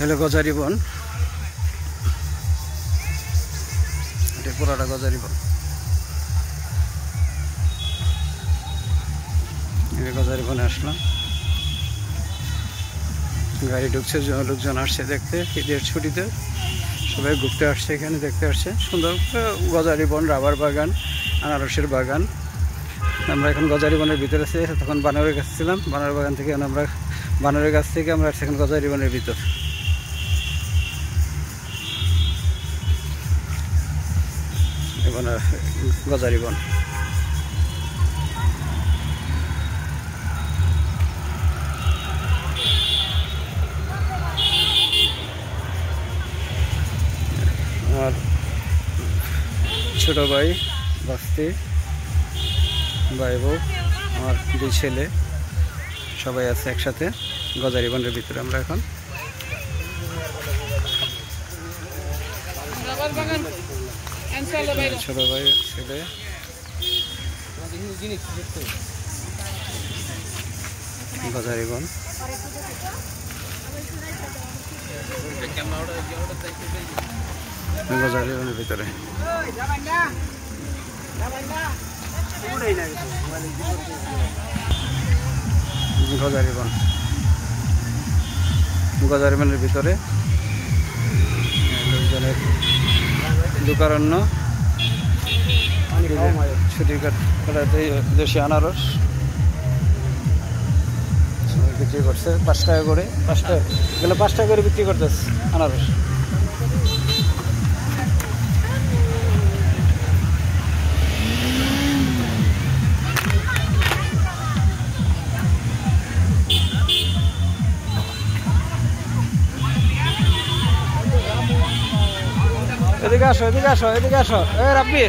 হলো গজারি বন, এটা পুরাটা গজারি বন। গজারি বনে আসলাম, গাড়ি ঢুকছে, লোকজন আসছে দেখতে। ঈদের ছুটিতে সবাই ঘুরতে আসছে, এখানে দেখতে আসছে। সুন্দর গজারি বন, রাবার বাগান, আনারসের বাগান। আমরা এখন গজারি বনের ভিতরে আছি, তখন বানরের গাছ ছিলাম। বানর বাগান থেকে আমরা বানরের গাছ থেকে আমরা আসছি এখন গজারি বনের ভিতর। এখন গজারি বন। আমার ছোট ভাই, বাস্তি, ভাই বউ, আমার 2 ছেলে সবাই আছে একসাথে গজারি বনের ভিতরে। আমরা এখন ছোট ভাই, ছেলে, গজারি বন। গজারি বনের ভিতরে গজারি বন, গজারি বনের ভিতরে লোকজনের দোকারণ্য। ছুটি কাটাতে দেশি আনারস বিক্রি করছে 5 টাকা করে, 5 টাকা করে বিক্রি করতেছে আনারস। এদিকে আসো, এদিকে আসো, এদিকে আসো। এ রাব্বি।